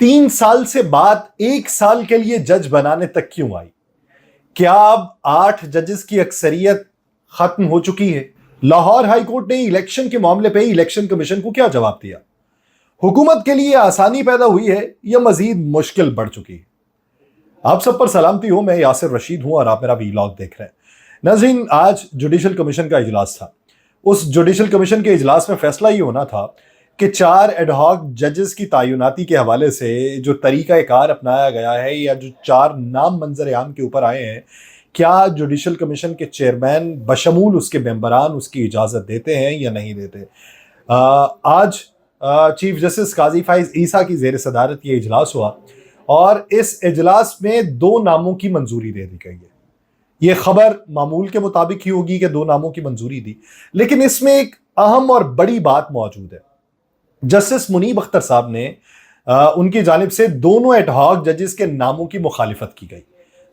3 سال سے بات 1 سال کے لیے جج بنانے تک کیوں آئی؟ کیا اب 8 ججز کی اکثریت ختم ہو چکی ہے؟ لاہور ہائی کورٹ نے الیکشن کے معاملے پہ الیکشن کمیشن کو کیا جواب دیا؟ حکومت کے لیے آسانی پیدا ہوئی ہے یا مزید مشکل بڑھ چکی ہے؟ آپ سب پر سلامتی ہو، میں یاسر رشید ہوں اور آپ میرا ویلاگ دیکھ رہے ہیں۔ ناظرین، آج جوڈیشل کمیشن کا اجلاس تھا۔ اس جوڈیشل کمیشن کے اجلاس میں فیصلہ یہ ہونا تھا کہ 4 ایڈ ہاک ججز کی تعیناتی کے حوالے سے جو طریقہ کار اپنایا گیا ہے یا جو 4 نام منظر عام کے اوپر آئے ہیں، کیا جوڈیشل کمیشن کے چیئرمین بشمول اس کے ممبران اس کی اجازت دیتے ہیں یا نہیں دیتے؟ آج چیف جسٹس قاضی فائز عیسیٰ کی زیر صدارت یہ اجلاس ہوا اور اس اجلاس میں 2 ناموں کی منظوری دے دی گئی ہے۔ یہ خبر معمول کے مطابق ہی ہوگی کہ 2 ناموں کی منظوری دی، لیکن اس میں ایک اہم اور بڑی بات موجود ہے۔ جسٹس منیب اختر صاحب نے ان کی جانب سے دونوں ایڈ ہاک ججز کے ناموں کی مخالفت کی گئی،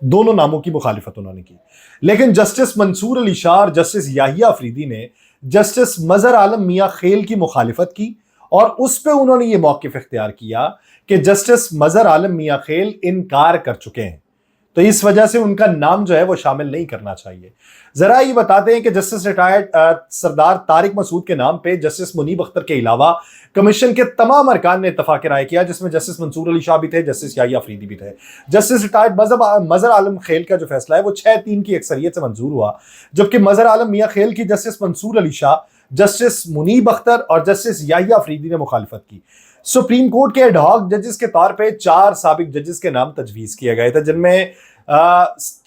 دونوں ناموں کی مخالفت انہوں نے کی، لیکن جسٹس منصور علی شاہ اور جسٹس یحییٰ افریدی نے جسٹس مظہر عالم میاں خیل کی مخالفت کی اور اس پہ انہوں نے یہ موقف اختیار کیا کہ جسٹس مظہر عالم میاں خیل انکار کر چکے ہیں، تو اس وجہ سے ان کا نام جو ہے وہ شامل نہیں کرنا چاہیے۔ ذرا یہ بتاتے ہیں کہ جسٹس ریٹائرڈ سردار طارق مسعود کے نام پہ جسٹس منیب اختر کے علاوہ کمیشن کے تمام ارکان نے اتفاق رائے کیا، جس میں جسٹس منصور علی شاہ بھی تھے، جسٹس یحییٰ افریدی بھی تھے۔ جسٹس ریٹائرڈ مظہر عالم خیل کا جو فیصلہ ہے وہ 6-3 کی اکثریت سے منظور ہوا، جبکہ مظہر عالم میاں خیل کی جسٹس منصور علی شاہ، جسٹس منیب اختر اور جسٹس یحییٰ افریدی نے مخالفت کی۔ سپریم کورٹ کے ایڈ ہاک ججز کے طور پہ 4 سابق ججز کے نام تجویز کیے گئے تھے، جن میں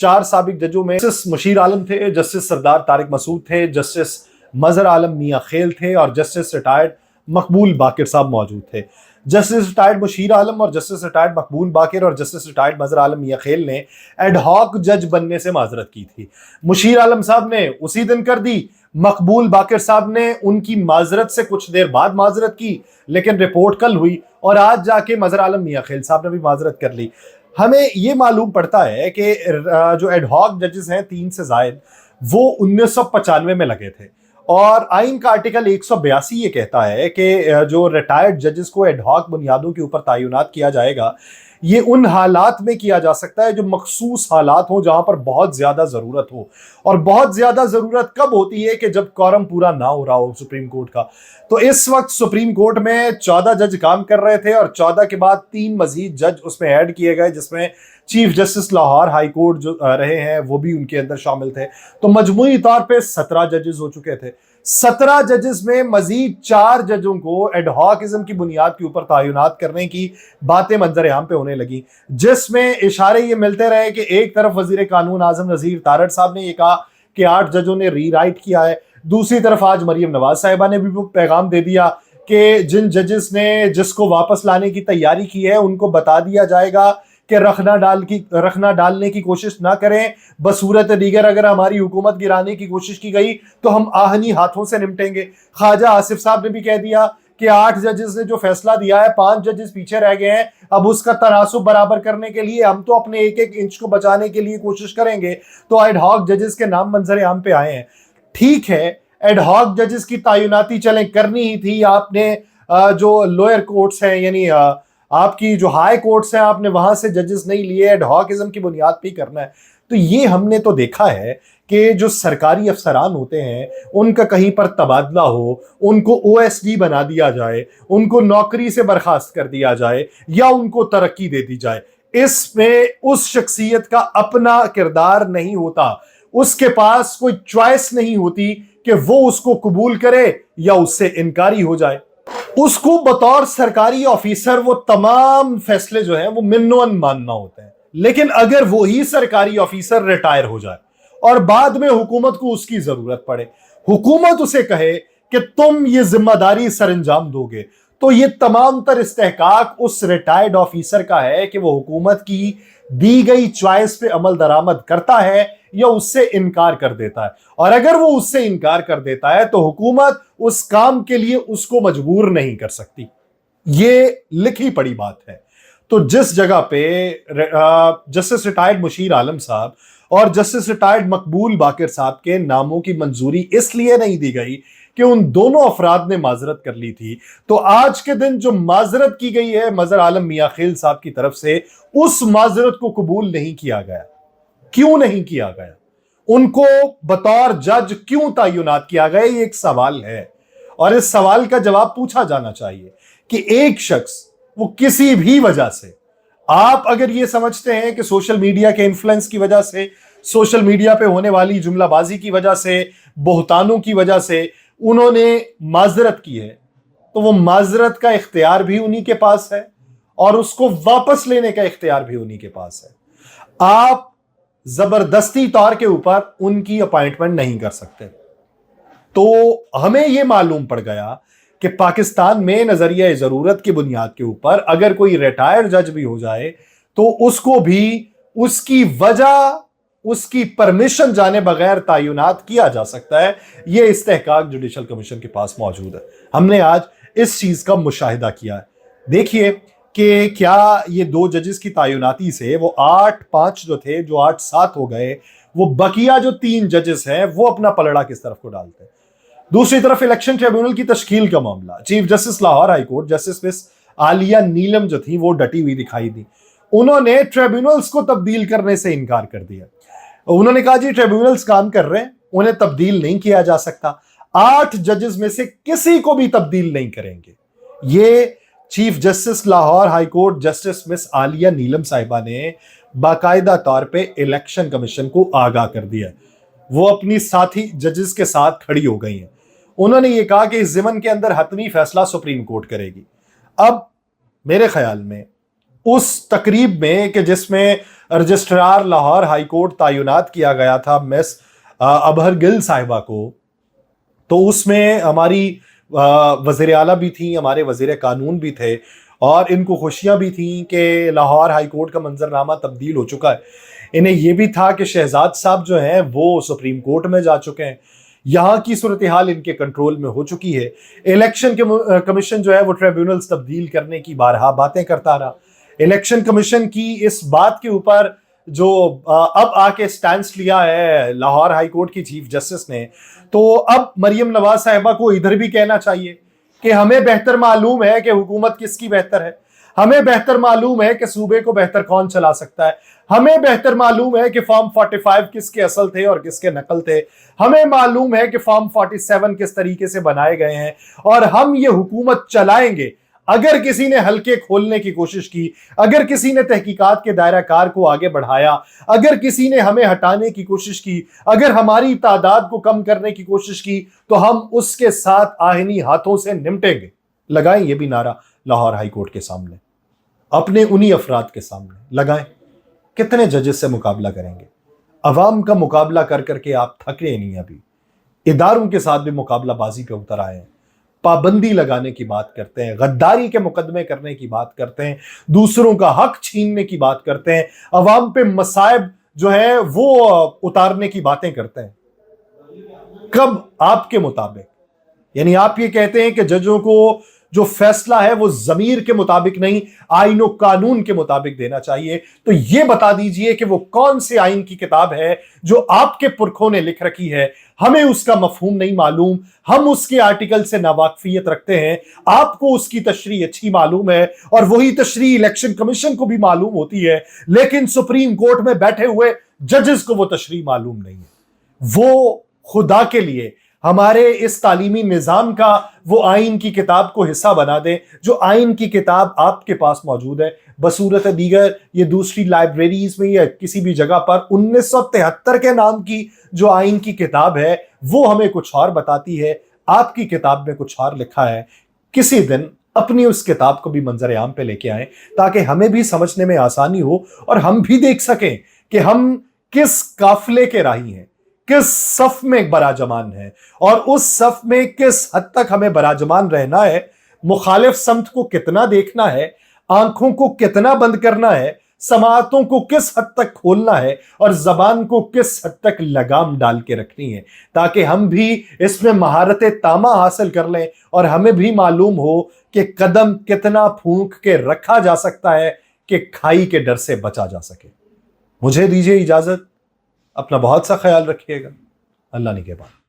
4 سابق ججوں میں جسٹس مشیر عالم تھے، جسٹس سردار طارق مسعود تھے، جسٹس مظہر عالم میاں خیل تھے اور جسٹس ریٹائرڈ مقبول باقر صاحب موجود تھے۔ جسٹس ریٹائرڈ مشیر عالم اور جسٹس ریٹائرڈ مقبول باقر اور جسٹس ریٹائرڈ مظہر عالم میاں خیل نے ایڈ ہاک جج بننے سے معذرت کی تھی۔ مشیر عالم صاحب نے اسی دن کر دی، مقبول باقر صاحب نے ان کی معذرت سے کچھ دیر بعد معذرت کی، لیکن رپورٹ کل ہوئی اور آج جا کے مظہر عالم میاں خیل صاحب نے بھی معذرت کر لی۔ ہمیں یہ معلوم پڑتا ہے کہ جو ایڈ ہاک ججز ہیں 3 سے زائد، وہ 1995 میں لگے تھے اور آئین کا آرٹیکل 182 یہ کہتا ہے کہ جو ریٹائرڈ ججز کو ایڈ ہاک بنیادوں کے اوپر تعینات کیا جائے گا، یہ ان حالات میں کیا جا سکتا ہے جو مخصوص حالات ہوں جہاں پر بہت زیادہ ضرورت ہو، اور بہت زیادہ ضرورت کب ہوتی ہے کہ جب کورم پورا نہ ہو رہا ہو سپریم کورٹ کا۔ تو اس وقت سپریم کورٹ میں 14 جج کام کر رہے تھے اور 14 کے بعد 3 مزید جج اس میں ایڈ کیے گئے، جس میں chief justice Lahore high court جو رہے ہیں وہ بھی ان کے اندر شامل تھے، تو مجموعی طور پہ 17 ججز ہو چکے تھے۔ 17 ججز میں مزید 4 ججوں کو ایڈ ہاکزم کی بنیاد کے اوپر تعینات کرنے کی باتیں منظر عام پہ ہونے لگی، جس میں اشارے یہ ملتے رہے کہ ایک طرف وزیر قانون اعظم نذیر تارڑ صاحب نے یہ کہا کہ 8 ججوں نے ری رائٹ کیا ہے، دوسری طرف آج مریم نواز صاحبہ نے بھی پیغام دے دیا کہ جن ججز نے جس کو واپس لانے کی تیاری کی ہے ان کو بتا دیا جائے گا کہ رخنا ڈالنے کی کوشش نہ کریں، بصورت دیگر اگر ہماری حکومت گرانے کی کوشش کی گئی تو ہم آہنی ہاتھوں سے نمٹیں گے۔ خواجہ آصف صاحب نے بھی کہہ دیا کہ 8 ججز نے جو فیصلہ دیا ہے، 5 ججز پیچھے رہ گئے ہیں، اب اس کا تناسب برابر کرنے کے لیے ہم تو اپنے ایک انچ کو بچانے کے لیے کوشش کریں گے۔ تو ایڈ ہاک ججز کے نام منظر عام پہ آئے ہیں۔ ٹھیک ہے، ایڈ ہاک ججز کی تعیناتی چلیں کرنی ہی تھی، آپ نے جو لوئر کورٹس ہیں یعنی آپ کی جو ہائی کورٹس ہیں آپ نے وہاں سے ججز نہیں لیے، ایڈ ہاکزم کی بنیاد پہ کرنا ہے۔ تو یہ ہم نے تو دیکھا ہے کہ جو سرکاری افسران ہوتے ہیں ان کا کہیں پر تبادلہ ہو، ان کو او ایس ڈی بنا دیا جائے، ان کو نوکری سے برخاست کر دیا جائے یا ان کو ترقی دے دی جائے، اس میں اس شخصیت کا اپنا کردار نہیں ہوتا، اس کے پاس کوئی چوائس نہیں ہوتی کہ وہ اس کو قبول کرے یا اس سے انکاری ہو جائے۔ اس کو بطور سرکاری آفیسر وہ تمام فیصلے جو ہیں وہ منوان ماننا ہوتے ہیں، لیکن اگر وہی سرکاری آفیسر ریٹائر ہو جائے اور بعد میں حکومت کو اس کی ضرورت پڑے، حکومت اسے کہے کہ تم یہ ذمہ داری سر انجام دو گے، تو یہ تمام تر استحقاق اس ریٹائرڈ آفیسر کا ہے کہ وہ حکومت کی دی گئی چوائس پہ عمل درآمد کرتا ہے یا اس سے انکار کر دیتا ہے، اور اگر وہ اس سے انکار کر دیتا ہے تو حکومت اس کام کے لیے اس کو مجبور نہیں کر سکتی۔ یہ لکھی پڑی بات ہے۔ تو جس جگہ پہ جسٹس ریٹائرڈ مشیر عالم صاحب اور جسٹس ریٹائرڈ مقبول باقر صاحب کے ناموں کی منظوری اس لیے نہیں دی گئی کہ ان دونوں افراد نے معذرت کر لی تھی، تو آج کے دن جو معذرت کی گئی ہے مظہر عالم میاں خیل صاحب کی طرف سے، اس معذرت کو قبول نہیں کیا گیا۔ کیوں نہیں کیا گیا؟ ان کو بطور جج کیوں تعینات کیا گیا؟ یہ ایک سوال ہے، اور اس سوال کا جواب پوچھا جانا چاہیے کہ ایک شخص وہ کسی بھی وجہ سے، آپ اگر یہ سمجھتے ہیں کہ سوشل میڈیا کے انفلوئنس کی وجہ سے، سوشل میڈیا پہ ہونے والی جملہ بازی کی وجہ سے، بہتانوں کی وجہ سے انہوں نے معذرت کی ہے، تو وہ معذرت کا اختیار بھی انہی کے پاس ہے اور اس کو واپس لینے کا اختیار بھی انہی کے پاس ہے۔ آپ زبردستی طور کے اوپر ان کی اپائنٹمنٹ نہیں کر سکتے۔ تو ہمیں یہ معلوم پڑ گیا کہ پاکستان میں نظریہ ضرورت کی بنیاد کے اوپر اگر کوئی ریٹائرڈ جج بھی ہو جائے تو اس کو بھی اس کی وجہ، اس کی پرمیشن جانے بغیر تعینات کیا جا سکتا ہے۔ یہ استحقاق جوڈیشل کمیشن کے پاس موجود ہے۔ ہم نے آج اس چیز کا مشاہدہ کیا ہے۔ دیکھیے کہ کیا یہ 2 ججز کی تعیناتی سے وہ 8-5 جو تھے، جو 8-7 ہو گئے، وہ بقیہ جو 3 ججز ہیں وہ اپنا پلڑا کس طرف کو ڈالتے ہیں۔ دوسری طرف الیکشن ٹریبیونل کی تشکیل کا معاملہ، chief justice Lahore high court justice miss Aliya Neelam جو تھی وہ ڈٹی ہوئی دکھائی دی۔ انہوں نے ٹریبیونلز کو تبدیل کرنے سے انکار کر دیا۔ انہوں نے کہا جی ٹریبیونلز کام کر رہے ہیں، انہیں تبدیل نہیں کیا جا سکتا، 8 ججز میں سے کسی کو بھی تبدیل نہیں کریں گے۔ یہ chief justice Lahore high court justice miss Aliya Neelam صاحبہ نے باقاعدہ طور پہ الیکشن کمیشن کو آگاہ کر دیا۔ وہ اپنی ساتھی ججز کے ساتھ کھڑی ہو گئی ہیں۔ انہوں نے یہ کہا کہ اس ضمن کے اندر حتمی فیصلہ سپریم کورٹ کرے گی۔ اب میرے خیال میں اس تقریب میں کہ جس میں رجسٹرار لاہور ہائی کورٹ تعینات کیا گیا تھا مس ابہر گل صاحبہ کو، تو اس میں ہماری وزیر اعلیٰ بھی تھیں، ہمارے وزیر قانون بھی تھے، اور ان کو خوشیاں بھی تھیں کہ لاہور ہائی کورٹ کا منظرنامہ تبدیل ہو چکا ہے۔ انہیں یہ بھی تھا کہ شہزاد صاحب جو ہیں وہ سپریم کورٹ میں جا چکے ہیں، یہاں کی صورتحال ان کے کنٹرول میں ہو چکی ہے۔ الیکشن کمیشن جو ہے وہ ٹریبیونلز تبدیل کرنے کی بارہا باتیں کرتا رہا۔ الیکشن کمیشن کی اس بات کے اوپر جو اب آ کے سٹینس لیا ہے لاہور ہائی کورٹ کی چیف جسٹس نے، تو اب مریم نواز صاحبہ کو ادھر بھی کہنا چاہیے کہ ہمیں بہتر معلوم ہے کہ حکومت کس کی بہتر ہے، ہمیں بہتر معلوم ہے کہ صوبے کو بہتر کون چلا سکتا ہے، ہمیں بہتر معلوم ہے کہ فارم 45 کس کے اصل تھے اور کس کے نقل تھے، ہمیں معلوم ہے کہ فارم 47 کس طریقے سے بنائے گئے ہیں، اور ہم یہ حکومت چلائیں گے۔ اگر کسی نے حلقے کھولنے کی کوشش کی، اگر کسی نے تحقیقات کے دائرہ کار کو آگے بڑھایا، اگر کسی نے ہمیں ہٹانے کی کوشش کی، اگر ہماری تعداد کو کم کرنے کی کوشش کی، تو ہم اس کے ساتھ آہنی ہاتھوں سے نمٹیں گے۔ لگائیں یہ بھی نعرہ لاہور ہائی کورٹ کے سامنے، اپنے انہی افراد کے سامنے لگائیں۔ کتنے ججز سے مقابلہ کریں گے؟ عوام کا مقابلہ کر کر کے آپ تھکے نہیں، ابھی اداروں کے ساتھ بھی مقابلہ بازی پہ اتر آئے ہیں، پابندی لگانے کی بات کرتے ہیں، غداری کے مقدمے کرنے کی بات کرتے ہیں، دوسروں کا حق چھیننے کی بات کرتے ہیں، عوام پہ مصائب جو ہے وہ اتارنے کی باتیں کرتے ہیں۔ کب آپ کے مطابق، یعنی آپ یہ کہتے ہیں کہ ججوں کو جو فیصلہ ہے وہ ضمیر کے مطابق نہیں، آئین و قانون کے مطابق دینا چاہیے، تو یہ بتا دیجئے کہ وہ کون سے آئین کی کتاب ہے جو آپ کے پرکھوں نے لکھ رکھی ہے، ہمیں اس کا مفہوم نہیں معلوم، ہم اس کے آرٹیکل سے ناواقفیت رکھتے ہیں، آپ کو اس کی تشریح اچھی معلوم ہے، اور وہی تشریح الیکشن کمیشن کو بھی معلوم ہوتی ہے، لیکن سپریم کورٹ میں بیٹھے ہوئے ججز کو وہ تشریح معلوم نہیں ہے۔ وہ خدا کے لیے ہمارے اس تعلیمی نظام کا وہ آئین کی کتاب کو حصہ بنا دیں، جو آئین کی کتاب آپ کے پاس موجود ہے، بصورت دیگر یہ دوسری لائبریریز میں یا کسی بھی جگہ پر 1973 کے نام کی جو آئین کی کتاب ہے وہ ہمیں کچھ اور بتاتی ہے، آپ کی کتاب میں کچھ اور لکھا ہے۔ کسی دن اپنی اس کتاب کو بھی منظر عام پہ لے کے آئیں تاکہ ہمیں بھی سمجھنے میں آسانی ہو، اور ہم بھی دیکھ سکیں کہ ہم کس قافلے کے راہی ہیں، کس صف میں براجمان ہے، اور اس صف میں کس حد تک ہمیں براجمان رہنا ہے، مخالف سمت کو کتنا دیکھنا ہے، آنکھوں کو کتنا بند کرنا ہے، سماعتوں کو کس حد تک کھولنا ہے، اور زبان کو کس حد تک لگام ڈال کے رکھنی ہے، تاکہ ہم بھی اس میں مہارت تامہ حاصل کر لیں، اور ہمیں بھی معلوم ہو کہ قدم کتنا پھونک کے رکھا جا سکتا ہے کہ کھائی کے ڈر سے بچا جا سکے۔ مجھے دیجیے اجازت، اپنا بہت سا خیال رکھیے گا، اللہ نگہبان۔